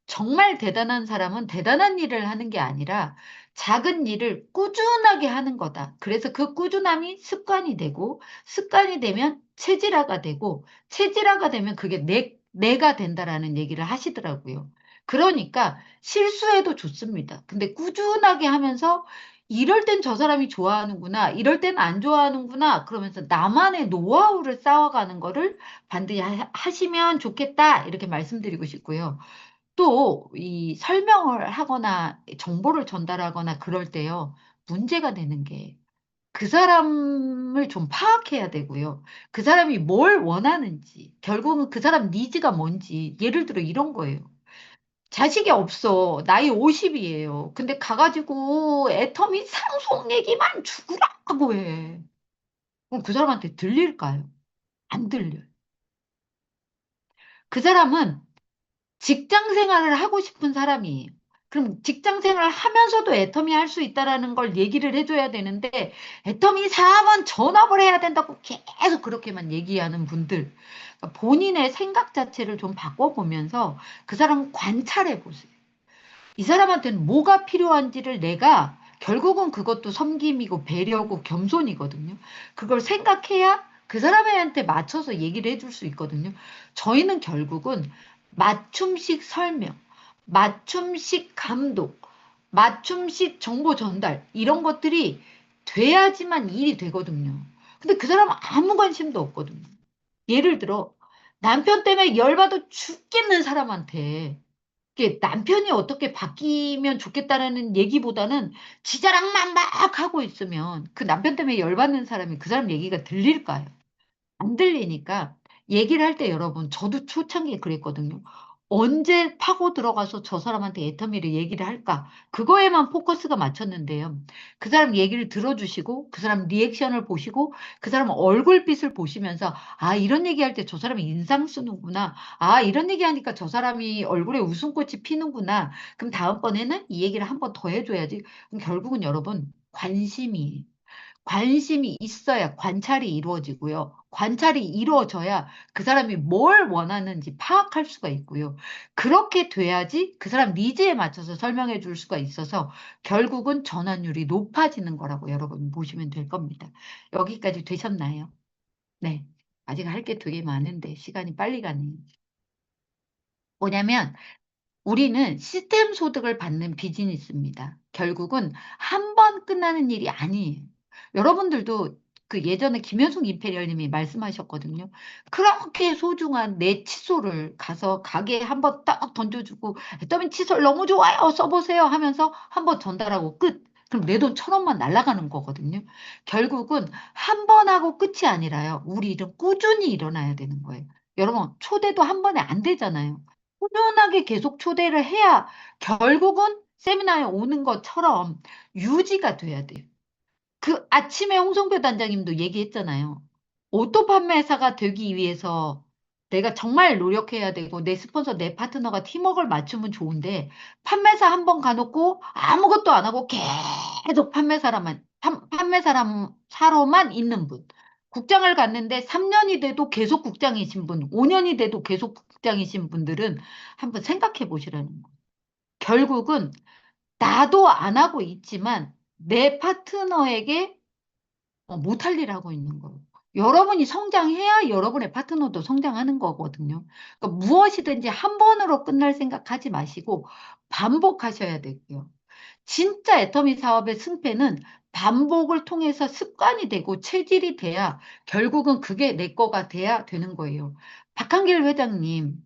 정말 대단한 사람은 대단한 일을 하는 게 아니라 작은 일을 꾸준하게 하는 거다. 그래서 그 꾸준함이 습관이 되고 습관이 되면 체질화가 되고 체질화가 되면 그게 내가 된다라는 얘기를 하시더라고요. 그러니까 실수해도 좋습니다. 근데 꾸준하게 하면서 이럴 땐 저 사람이 좋아하는구나, 이럴 땐 안 좋아하는구나, 그러면서 나만의 노하우를 쌓아가는 거를 반드시 하시면 좋겠다, 이렇게 말씀드리고 싶고요. 또 이 설명을 하거나 정보를 전달하거나 그럴 때요. 문제가 되는 게 그 사람을 좀 파악해야 되고요. 그 사람이 뭘 원하는지, 결국은 그 사람 니즈가 뭔지, 예를 들어 이런 거예요. 자식이 없어. 나이 50이에요. 근데 가가지고 애터미 상속 얘기만 죽으라고 해. 그럼 그 사람한테 들릴까요? 안 들려요. 그 사람은 직장 생활을 하고 싶은 사람이에요. 그럼 직장 생활을 하면서도 애터미 할 수 있다라는 걸 얘기를 해줘야 되는데 애터미 사업은 전업을 해야 된다고 계속 그렇게만 얘기하는 분들, 그러니까 본인의 생각 자체를 좀 바꿔보면서 그 사람 관찰해 보세요. 이 사람한테는 뭐가 필요한지를 내가, 결국은 그것도 섬김이고 배려고 겸손이거든요. 그걸 생각해야 그 사람한테 맞춰서 얘기를 해줄 수 있거든요. 저희는 결국은 맞춤식 설명, 맞춤식 감독, 맞춤식 정보 전달, 이런 것들이 돼야지만 일이 되거든요. 근데 그 사람은 아무 관심도 없거든요. 예를 들어 남편 때문에 열받아 죽겠는 사람한테 이게 남편이 어떻게 바뀌면 좋겠다라는 얘기보다는 지 자랑만 막 하고 있으면 그 남편 때문에 열받는 사람이 그 사람 얘기가 들릴까요? 안 들리니까 얘기를 할 때 여러분, 저도 초창기에 그랬거든요. 언제 파고 들어가서 저 사람한테 애터미를 얘기를 할까? 그거에만 포커스가 맞췄는데요. 그 사람 얘기를 들어주시고 그 사람 리액션을 보시고 그 사람 얼굴빛을 보시면서 아, 이런 얘기할 때 저 사람이 인상 쓰는구나. 아, 이런 얘기하니까 저 사람이 얼굴에 웃음꽃이 피는구나. 그럼 다음번에는 이 얘기를 한 번 더 해줘야지. 그럼 결국은 여러분, 관심이 있어야 관찰이 이루어지고요. 관찰이 이루어져야 그 사람이 뭘 원하는지 파악할 수가 있고요. 그렇게 돼야지 그 사람 니즈에 맞춰서 설명해 줄 수가 있어서 결국은 전환율이 높아지는 거라고 여러분 보시면 될 겁니다. 여기까지 되셨나요? 네. 아직 할 게 되게 많은데 시간이 빨리 가네요. 뭐냐면 우리는 시스템 소득을 받는 비즈니스입니다. 결국은 한 번 끝나는 일이 아니에요. 여러분들도 그 예전에 김현숙 임페리얼님이 말씀하셨거든요. 그렇게 소중한 내 칫솔을 가서 가게에 한번 딱 던져주고 애터미 칫솔 너무 좋아요. 써보세요 하면서 한 번 전달하고 끝. 그럼 내 돈 1,000원만 날아가는 거거든요. 결국은 한 번 하고 끝이 아니라요. 우리 일은 꾸준히 일어나야 되는 거예요. 여러분, 초대도 한 번에 안 되잖아요. 꾸준하게 계속 초대를 해야 결국은 세미나에 오는 것처럼 유지가 돼야 돼요. 그 아침에 홍성표 단장님도 얘기했잖아요. 오토 판매사가 되기 위해서 내가 정말 노력해야 되고 내 스폰서, 내 파트너가 팀워크를 맞추면 좋은데 판매사 한 번 가놓고 아무것도 안 하고 계속 사로만 있는 분. 국장을 갔는데 3년이 돼도 계속 국장이신 분, 5년이 돼도 계속 국장이신 분들은 한번 생각해 보시라는 거예요. 결국은 나도 안 하고 있지만 내 파트너에게 못할 일 하고 있는 거예요. 여러분이 성장해야 여러분의 파트너도 성장하는 거거든요. 그러니까 무엇이든지 한 번으로 끝날 생각하지 마시고 반복하셔야 되고요. 진짜 애터미 사업의 승패는 반복을 통해서 습관이 되고 체질이 돼야 결국은 그게 내 거가 돼야 되는 거예요. 박한길 회장님,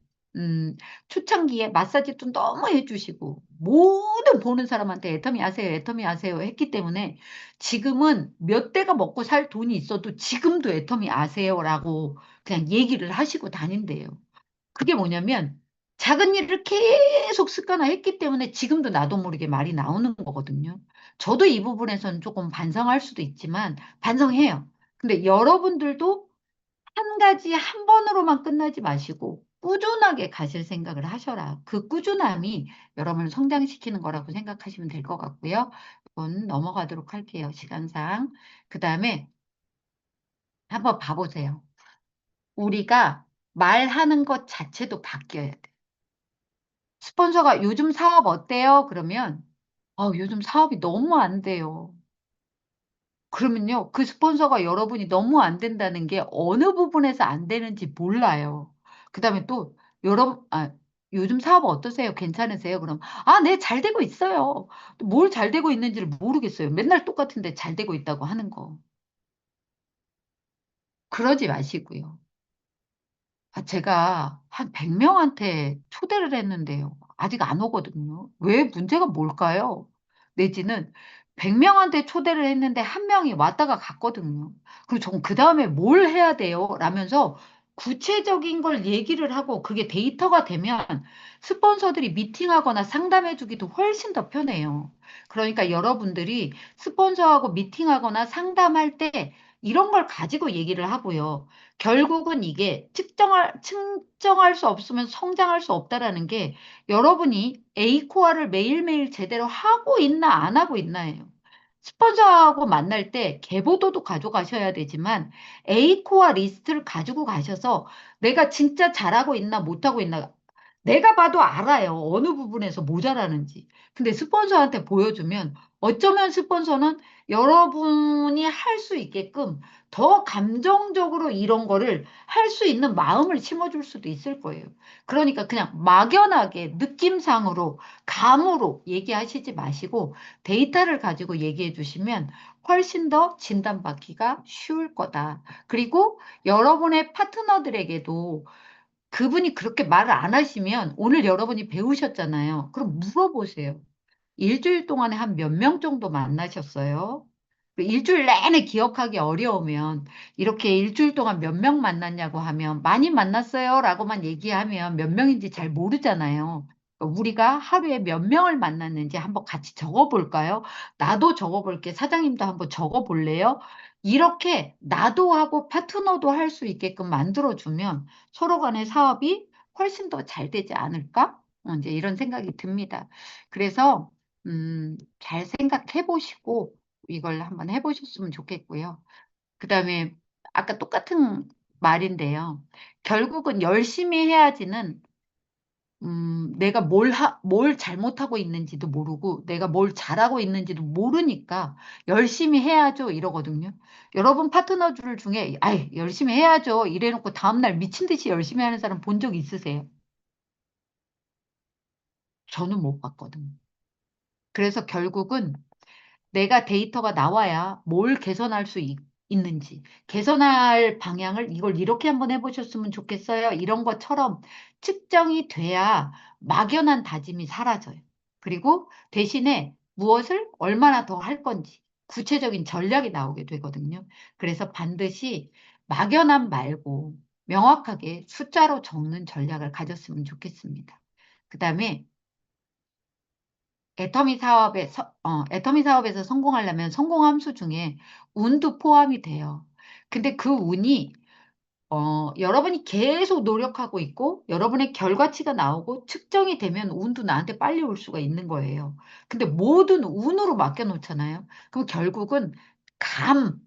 초창기에 마사지도 너무 해주시고 모든 보는 사람한테 애터미 아세요, 애터미 아세요 했기 때문에 지금은 몇 대가 먹고 살 돈이 있어도 지금도 애터미 아세요라고 그냥 얘기를 하시고 다닌대요. 그게 뭐냐면 작은 일을 계속 습관화했기 때문에 지금도 나도 모르게 말이 나오는 거거든요. 저도 이 부분에서는 조금 반성할 수도 있지만 반성해요. 근데 여러분들도 한 가지 한 번으로만 끝나지 마시고 꾸준하게 가실 생각을 하셔라. 그 꾸준함이 여러분을 성장시키는 거라고 생각하시면 될 것 같고요. 이건 넘어가도록 할게요. 시간상. 그 다음에 한번 봐보세요. 우리가 말하는 것 자체도 바뀌어야 돼. 스폰서가 요즘 사업 어때요? 그러면 요즘 사업이 너무 안 돼요. 그러면요, 그 스폰서가 여러분이 너무 안 된다는 게 어느 부분에서 안 되는지 몰라요. 그 다음에 또 요즘 사업 어떠세요? 괜찮으세요? 그럼 네, 잘 되고 있어요. 뭘 잘 되고 있는지를 모르겠어요. 맨날 똑같은데 잘 되고 있다고 하는 거. 그러지 마시고요. 제가 한 100명한테 초대를 했는데요. 아직 안 오거든요. 왜 문제가 뭘까요? 내지는 100명한테 초대를 했는데 한 명이 왔다가 갔거든요. 그럼 전 그 다음에 뭘 해야 돼요? 라면서 구체적인 걸 얘기를 하고 그게 데이터가 되면 스폰서들이 미팅하거나 상담해 주기도 훨씬 더 편해요. 그러니까 여러분들이 스폰서하고 미팅하거나 상담할 때 이런 걸 가지고 얘기를 하고요. 결국은 이게 측정할 수 없으면 성장할 수 없다라는 게 여러분이 A코어를 매일매일 제대로 하고 있나 안 하고 있나예요. 스폰서하고 만날 때 계보도도 가져가셔야 되지만 A코어 리스트를 가지고 가셔서 내가 진짜 잘하고 있나 못하고 있나 내가 봐도 알아요. 어느 부분에서 모자라는지. 근데 스폰서한테 보여주면 어쩌면 스폰서는 여러분이 할 수 있게끔 더 감정적으로 이런 거를 할 수 있는 마음을 심어줄 수도 있을 거예요. 그러니까 그냥 막연하게 느낌상으로 감으로 얘기하시지 마시고 데이터를 가지고 얘기해 주시면 훨씬 더 진단받기가 쉬울 거다. 그리고 여러분의 파트너들에게도 그분이 그렇게 말을 안 하시면 오늘 여러분이 배우셨잖아요. 그럼 물어보세요. 일주일 동안에 한 몇 명 정도 만나셨어요? 그 일주일 내내 기억하기 어려우면 이렇게 일주일 동안 몇 명 만났냐고 하면 많이 만났어요 라고만 얘기하면 몇 명인지 잘 모르잖아요. 그러니까 우리가 하루에 몇 명을 만났는지 한번 같이 적어볼까요? 나도 적어볼게. 사장님도 한번 적어볼래요? 이렇게 나도 하고 파트너도 할 수 있게끔 만들어주면 서로 간의 사업이 훨씬 더 잘 되지 않을까? 이제 이런 생각이 듭니다. 그래서 잘 생각해 보시고 이걸 한번 해보셨으면 좋겠고요. 그 다음에 아까 똑같은 말인데요. 결국은 열심히 해야지는 내가 뭘 잘못하고 있는지도 모르고 내가 뭘 잘하고 있는지도 모르니까 열심히 해야죠 이러거든요. 여러분 파트너들 중에 아이 열심히 해야죠 이래놓고 다음날 미친 듯이 열심히 하는 사람 본 적 있으세요? 저는 못 봤거든요. 그래서 결국은 내가 데이터가 나와야 뭘 개선할 수 있는지, 개선할 방향을 이걸 이렇게 한번 해보셨으면 좋겠어요. 이런 것처럼 측정이 돼야 막연한 다짐이 사라져요. 그리고 대신에 무엇을 얼마나 더 할 건지 구체적인 전략이 나오게 되거든요. 그래서 반드시 막연함 말고 명확하게 숫자로 적는 전략을 가졌으면 좋겠습니다. 그 다음에 애터미 사업에서 성공하려면 성공 함수 중에 운도 포함이 돼요. 근데 그 운이 여러분이 계속 노력하고 있고, 여러분의 결과치가 나오고, 측정이 되면 운도 나한테 빨리 올 수가 있는 거예요. 근데 모든 운으로 맡겨놓잖아요. 그럼 결국은 감,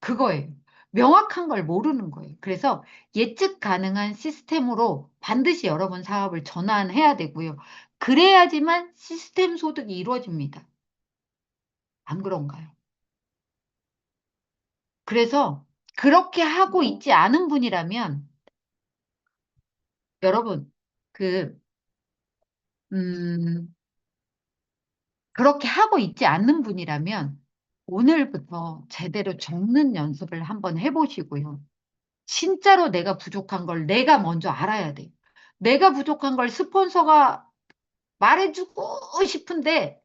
그거예요. 명확한 걸 모르는 거예요. 그래서 예측 가능한 시스템으로 반드시 여러분 사업을 전환해야 되고요. 그래야지만 시스템 소득이 이루어집니다. 안 그런가요? 그래서 그렇게 하고 있지 않은 분이라면, 여러분, 그, 음, 그렇게 하고 있지 않는 분이라면 오늘부터 제대로 적는 연습을 한번 해보시고요. 진짜로 내가 부족한 걸 내가 먼저 알아야 돼요. 내가 부족한 걸 스폰서가 말해주고 싶은데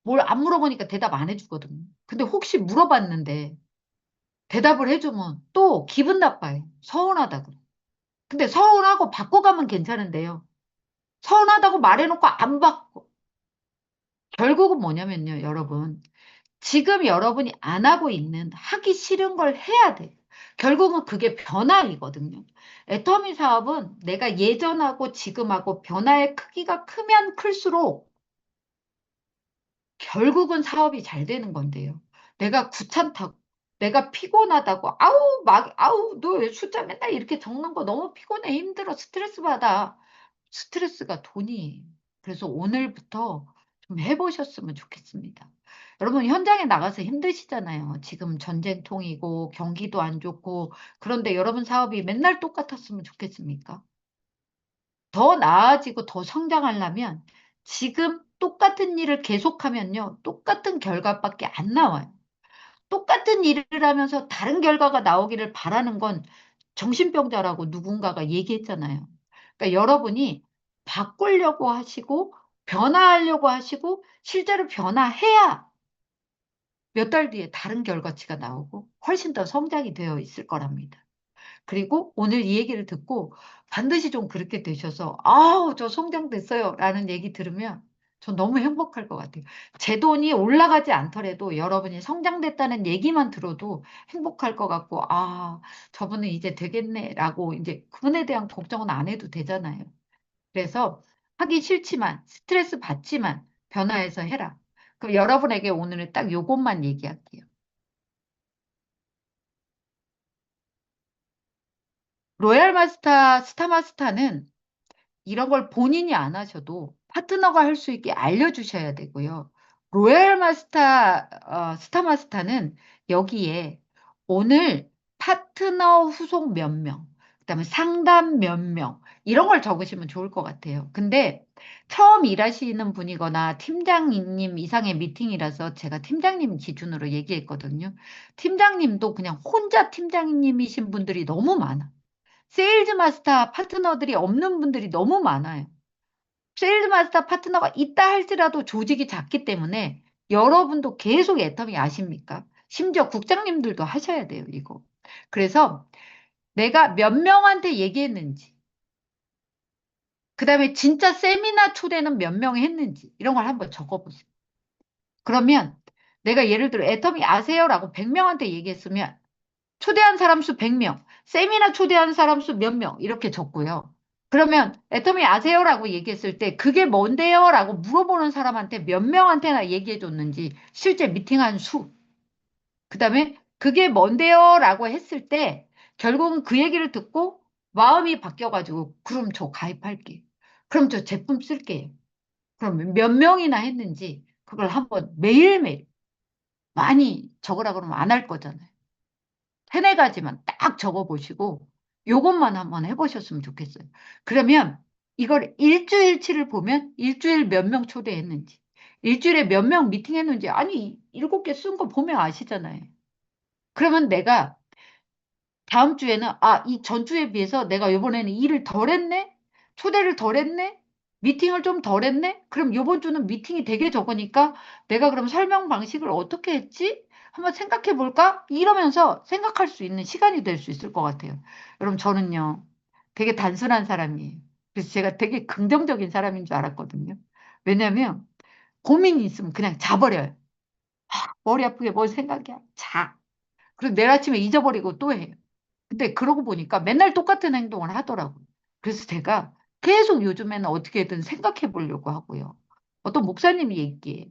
뭘 안 물어보니까 대답 안 해주거든요. 근데 혹시 물어봤는데 대답을 해주면 또 기분 나빠요. 서운하다고. 근데 서운하고 바꿔가면 괜찮은데요. 서운하다고 말해놓고 안 바꿔. 결국은 뭐냐면요, 여러분. 지금 여러분이 안 하고 있는 하기 싫은 걸 해야 돼. 결국은 그게 변화이거든요. 애터미 사업은 내가 예전하고 지금하고 변화의 크기가 크면 클수록 결국은 사업이 잘 되는 건데요. 내가 귀찮다고, 내가 피곤하다고, 아우, 너 왜 숫자 맨날 이렇게 적는 거 너무 피곤해, 힘들어, 스트레스 받아. 스트레스가 돈이에요. 그래서 오늘부터 좀 해보셨으면 좋겠습니다. 여러분, 현장에 나가서 힘드시잖아요. 지금 전쟁통이고, 경기도 안 좋고, 그런데 여러분 사업이 맨날 똑같았으면 좋겠습니까? 더 나아지고 더 성장하려면 지금 똑같은 일을 계속하면요. 똑같은 결과밖에 안 나와요. 똑같은 일을 하면서 다른 결과가 나오기를 바라는 건 정신병자라고 누군가가 얘기했잖아요. 그러니까 여러분이 바꾸려고 하시고 변화하려고 하시고 실제로 변화해야 몇 달 뒤에 다른 결과치가 나오고 훨씬 더 성장이 되어 있을 거랍니다. 그리고 오늘 이 얘기를 듣고 반드시 좀 그렇게 되셔서 아우 저 성장됐어요 라는 얘기 들으면 전 너무 행복할 것 같아요. 제 돈이 올라가지 않더라도 여러분이 성장됐다는 얘기만 들어도 행복할 것 같고 아 저분은 이제 되겠네 라고 이제 그분에 대한 걱정은 안 해도 되잖아요. 그래서 하기 싫지만 스트레스 받지만 변화해서 해라. 그럼 여러분에게 오늘은 딱 요것만 얘기할게요. 로얄 마스터, 스타 마스터는 이런 걸 본인이 안 하셔도 파트너가 할 수 있게 알려주셔야 되고요. 로얄 마스터, 스타 마스터는 여기에 오늘 파트너 후속 몇 명, 그다음에 상담 몇 명, 이런 걸 적으시면 좋을 것 같아요. 근데 처음 일하시는 분이거나 팀장님 이상의 미팅이라서 제가 팀장님 기준으로 얘기했거든요. 팀장님도 그냥 혼자 팀장님이신 분들이 너무 많아. 세일즈 마스터 파트너들이 없는 분들이 너무 많아요. 세일즈 마스터 파트너가 있다 할지라도 조직이 작기 때문에 여러분도 계속 애터미 아십니까? 심지어 국장님들도 하셔야 돼요, 이거. 그래서 내가 몇 명한테 얘기했는지, 그 다음에 진짜 세미나 초대는 몇 명 했는지, 이런 걸 한번 적어보세요. 그러면 내가 예를 들어 애터미 아세요라고 100명한테 얘기했으면 초대한 사람 수 100명, 세미나 초대한 사람 수 몇 명, 이렇게 적고요. 그러면 애터미 아세요라고 얘기했을 때 그게 뭔데요? 라고 물어보는 사람한테 몇 명한테나 얘기해 줬는지 실제 미팅한 수. 그다음에 그게 뭔데요? 라고 했을 때 결국은 그 얘기를 듣고 마음이 바뀌어가지고 그럼 저 가입할게. 그럼 저 제품 쓸게요. 그럼 몇 명이나 했는지 그걸 한번 매일매일 많이 적으라 그러면 안 할 거잖아요. 세네 가지만 딱 적어보시고 요것만 한번 해보셨으면 좋겠어요. 그러면 이걸 일주일치를 보면 일주일 몇 명 초대했는지, 일주일에 몇 명 미팅했는지, 아니, 7개 쓴 거 보면 아시잖아요. 그러면 내가 다음 주에는, 이 전주에 비해서 내가 이번에는 일을 덜 했네? 초대를 덜 했네? 미팅을 좀 덜 했네? 그럼 이번 주는 미팅이 되게 적으니까 내가 그럼 설명 방식을 어떻게 했지? 한번 생각해 볼까? 이러면서 생각할 수 있는 시간이 될 수 있을 것 같아요. 여러분, 저는요, 되게 단순한 사람이에요. 그래서 제가 되게 긍정적인 사람인 줄 알았거든요. 왜냐면 고민이 있으면 그냥 자버려요. 머리 아프게 뭘 생각이야. 자. 그리고 내일 아침에 잊어버리고 또 해요. 근데 그러고 보니까 맨날 똑같은 행동을 하더라고요. 그래서 제가 계속 요즘에는 어떻게든 생각해 보려고 하고요. 어떤 목사님이 얘기해.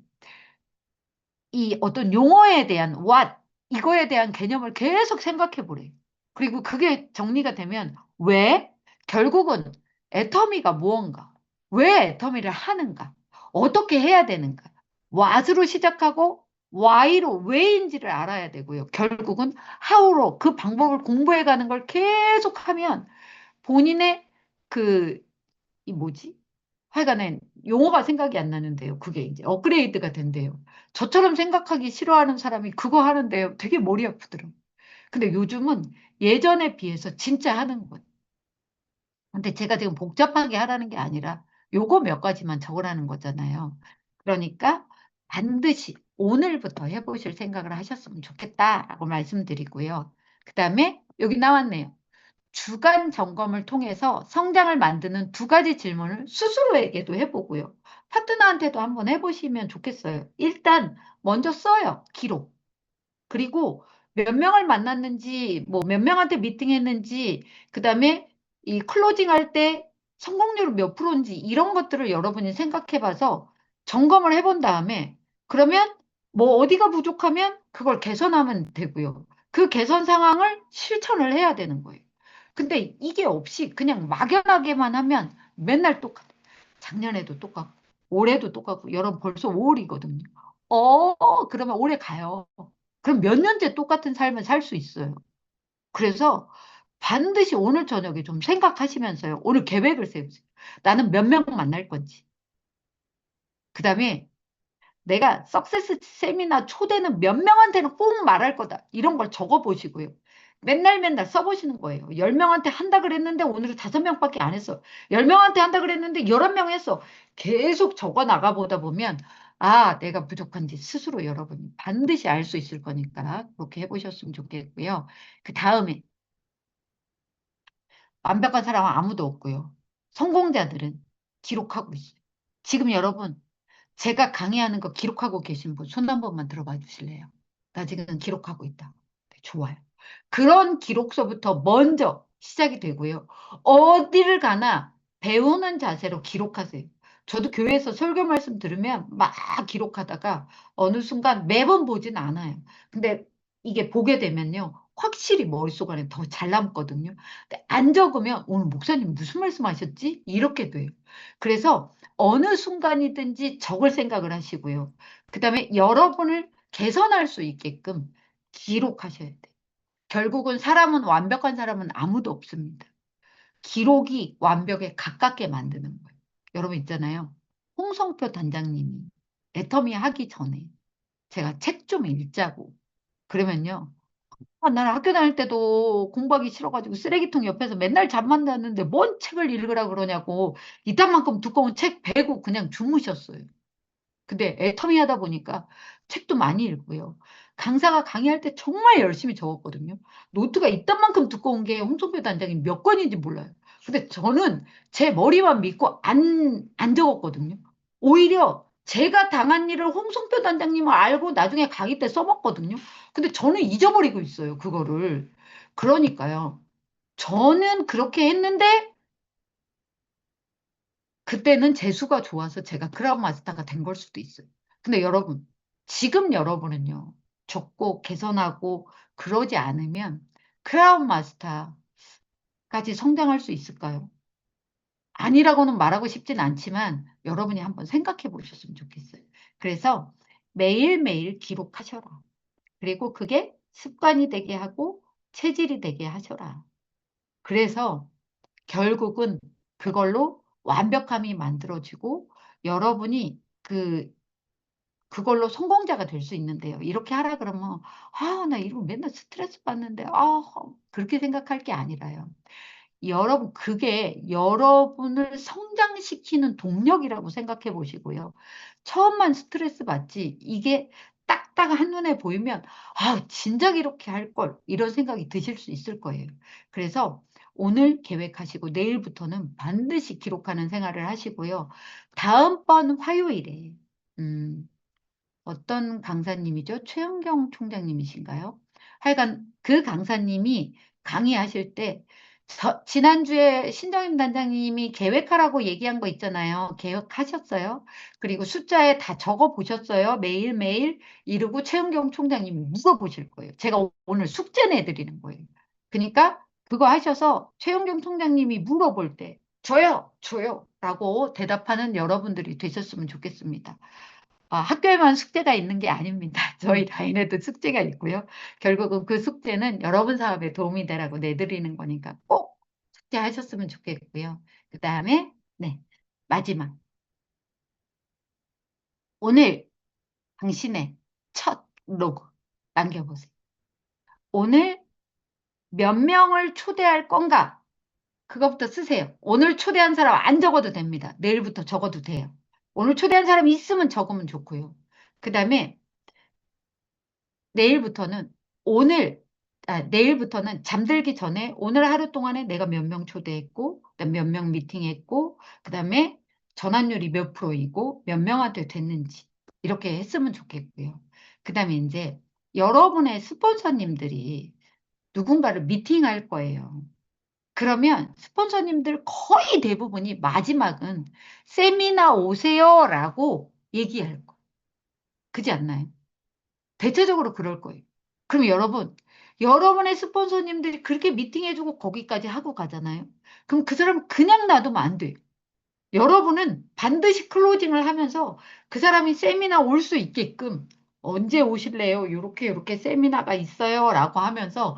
이 어떤 용어에 대한 what, 이거에 대한 개념을 계속 생각해 보래. 그리고 그게 정리가 되면 왜? 결국은 애터미가 무언가? 왜 애터미를 하는가? 어떻게 해야 되는가? what으로 시작하고 why로 왜인지를 알아야 되고요. 결국은 how로 그 방법을 공부해 가는 걸 계속하면 본인의 그, 이 뭐지? 하여간에 용어가 생각이 안 나는데요. 그게 이제 업그레이드가 된대요. 저처럼 생각하기 싫어하는 사람이 그거 하는데요. 되게 머리 아프더라고요. 근데 요즘은 예전에 비해서 진짜 하는 거예요. 근데 제가 지금 복잡하게 하라는 게 아니라 요거 몇 가지만 적으라는 거잖아요. 그러니까 반드시 오늘부터 해보실 생각을 하셨으면 좋겠다라고 말씀드리고요. 그 다음에 여기 나왔네요. 주간 점검을 통해서 성장을 만드는 두 가지 질문을 스스로에게도 해보고요. 파트너한테도 한번 해보시면 좋겠어요. 일단 먼저 써요. 기록. 그리고 몇 명을 만났는지, 뭐 몇 명한테 미팅했는지, 그다음에 이 클로징 할 때 성공률 몇 프로인지 이런 것들을 여러분이 생각해 봐서 점검을 해본 다음에 그러면 뭐 어디가 부족하면 그걸 개선하면 되고요. 그 개선 상황을 실천을 해야 되는 거예요. 근데 이게 없이 그냥 막연하게만 하면 맨날 똑같아. 작년에도 똑같고, 올해도 똑같고, 여러분 벌써 5월이거든요. 그러면 올해 가요. 그럼 몇 년째 똑같은 삶을 살 수 있어요. 그래서 반드시 오늘 저녁에 좀 생각하시면서요. 오늘 계획을 세우세요. 나는 몇 명 만날 건지. 그 다음에 내가 석세스 세미나 초대는 몇 명한테는 꼭 말할 거다. 이런 걸 적어 보시고요. 맨날 맨날 써보시는 거예요. 10명한테 한다 그랬는데 오늘은 5명밖에 안 했어. 10명한테 한다 그랬는데 11명 했어. 계속 적어 나가 보다 보면 아, 내가 부족한지 스스로 여러분이 반드시 알 수 있을 거니까 그렇게 해보셨으면 좋겠고요. 그 다음에 완벽한 사람은 아무도 없고요. 성공자들은 기록하고 있어요. 지금 여러분 제가 강의하는 거 기록하고 계신 분 손 한 번만 들어봐 주실래요? 나 지금 기록하고 있다. 네, 좋아요. 그런 기록서부터 먼저 시작이 되고요. 어디를 가나 배우는 자세로 기록하세요. 저도 교회에서 설교 말씀 들으면 막 기록하다가 어느 순간 매번 보진 않아요. 근데 이게 보게 되면요. 확실히 머릿속 안에 더 잘 남거든요. 근데 안 적으면 오늘 목사님 무슨 말씀 하셨지? 이렇게 돼요. 그래서 어느 순간이든지 적을 생각을 하시고요. 그 다음에 여러분을 개선할 수 있게끔 기록하셔야 돼요. 결국은 완벽한 사람은 아무도 없습니다. 기록이 완벽에 가깝게 만드는 거예요. 여러분 있잖아요. 홍성표 단장님이 애터미 하기 전에 제가 책 좀 읽자고 그러면요. 나는 학교 다닐 때도 공부하기 싫어가지고 쓰레기통 옆에서 맨날 잠만 잤는데 뭔 책을 읽으라 그러냐고 이딴만큼 두꺼운 책 베고 그냥 주무셨어요. 근데 애터미 하다 보니까 책도 많이 읽고요. 강사가 강의할 때 정말 열심히 적었거든요. 노트가 이딴만큼 두꺼운 게 홍성표 단장이 몇 권인지 몰라요. 근데 저는 제 머리만 믿고 안 적었거든요. 오히려 제가 당한 일을 홍성표 단장님을 알고 나중에 강의 때 써먹거든요. 근데 저는 잊어버리고 있어요, 그거를. 그러니까요. 저는 그렇게 했는데 그때는 재수가 좋아서 제가 크라운 마스터가 된 걸 수도 있어요. 근데 여러분, 지금 여러분은요, 적고 개선하고 그러지 않으면 크라운 마스터까지 성장할 수 있을까요? 아니라고는 말하고 싶진 않지만 여러분이 한번 생각해 보셨으면 좋겠어요. 그래서 매일매일 기록하셔라. 그리고 그게 습관이 되게 하고 체질이 되게 하셔라. 그래서 결국은 그걸로 완벽함이 만들어지고 여러분이 그걸로 성공자가 될 수 있는데요. 이렇게 하라 그러면 나 이거 맨날 스트레스 받는데 그렇게 생각할 게 아니라요. 여러분 그게 여러분을 성장시키는 동력이라고 생각해 보시고요. 처음만 스트레스 받지 이게 딱 딱 한눈에 보이면 아, 진작 이렇게 할 걸 이런 생각이 드실 수 있을 거예요. 그래서 오늘 계획하시고 내일부터는 반드시 기록하는 생활을 하시고요. 다음번 화요일에 어떤 강사님이죠? 최은경 총장님이신가요? 하여간 그 강사님이 강의하실 때 지난주에 신정임 단장님이 계획하라고 얘기한 거 있잖아요. 계획하셨어요? 그리고 숫자에 다 적어 보셨어요? 매일매일 이러고 최은경 총장님이 물어보실 거예요. 제가 오늘 숙제 내드리는 거예요. 그러니까 그거 하셔서 최은경 총장님이 물어볼 때 줘요, 줘요 라고 대답하는 여러분들이 되셨으면 좋겠습니다. 학교에만 숙제가 있는 게 아닙니다. 저희 라인에도 숙제가 있고요. 결국은 그 숙제는 여러분 사업에 도움이 되라고 내드리는 거니까 꼭 숙제하셨으면 좋겠고요. 그 다음에 네, 마지막. 오늘 당신의 첫 로그 남겨보세요. 오늘 몇 명을 초대할 건가? 그것부터 쓰세요. 오늘 초대한 사람 안 적어도 됩니다. 내일부터 적어도 돼요. 오늘 초대한 사람이 있으면 적으면 좋고요. 그 다음에 내일부터는 내일부터는 잠들기 전에 오늘 하루 동안에 내가 몇 명 초대했고, 그다음 몇 명 미팅했고, 그다음에 전환율이 몇 프로이고, 몇 명한테 됐는지 이렇게 했으면 좋겠고요. 그다음에 이제 여러분의 스폰서님들이 누군가를 미팅할 거예요. 그러면 스폰서님들 거의 대부분이 마지막은 세미나 오세요라고 얘기할 거예요. 그렇지 않나요? 대체적으로 그럴 거예요. 그럼 여러분의 스폰서님들이 그렇게 미팅해주고 거기까지 하고 가잖아요. 그럼 그 사람 그냥 놔두면 안 돼요. 여러분은 반드시 클로징을 하면서 그 사람이 세미나 올 수 있게끔 언제 오실래요? 요렇게 세미나가 있어요. 라고 하면서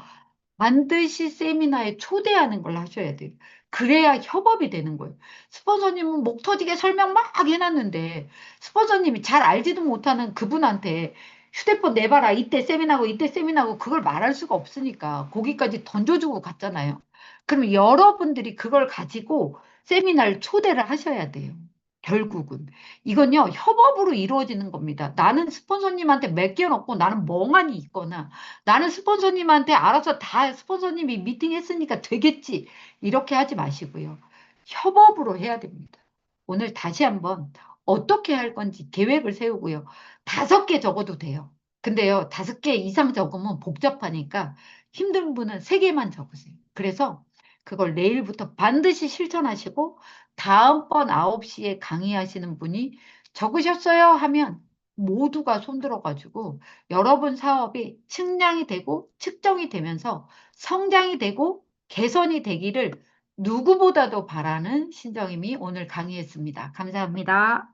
반드시 세미나에 초대하는 걸 하셔야 돼요. 그래야 협업이 되는 거예요. 스폰서님은 목 터지게 설명 막 해놨는데 스폰서님이 잘 알지도 못하는 그분한테 휴대폰 내봐라. 이때 세미나고 그걸 말할 수가 없으니까 거기까지 던져주고 갔잖아요. 그럼 여러분들이 그걸 가지고 세미나를 초대를 하셔야 돼요. 결국은. 이건요, 협업으로 이루어지는 겁니다. 나는 스폰서님한테 맡겨놓고 나는 멍하니 있거나 나는 스폰서님한테 알아서 다 스폰서님이 미팅했으니까 되겠지. 이렇게 하지 마시고요. 협업으로 해야 됩니다. 오늘 다시 한번 어떻게 할 건지 계획을 세우고요. 5개 적어도 돼요. 근데요, 5개 이상 적으면 복잡하니까 힘든 분은 3개만 적으세요. 그래서 그걸 내일부터 반드시 실천하시고 다음번 9시에 강의하시는 분이 적으셨어요? 하면 모두가 손들어가지고 여러분 사업이 측량이 되고 측정이 되면서 성장이 되고 개선이 되기를 누구보다도 바라는 신정임이 오늘 강의했습니다. 감사합니다.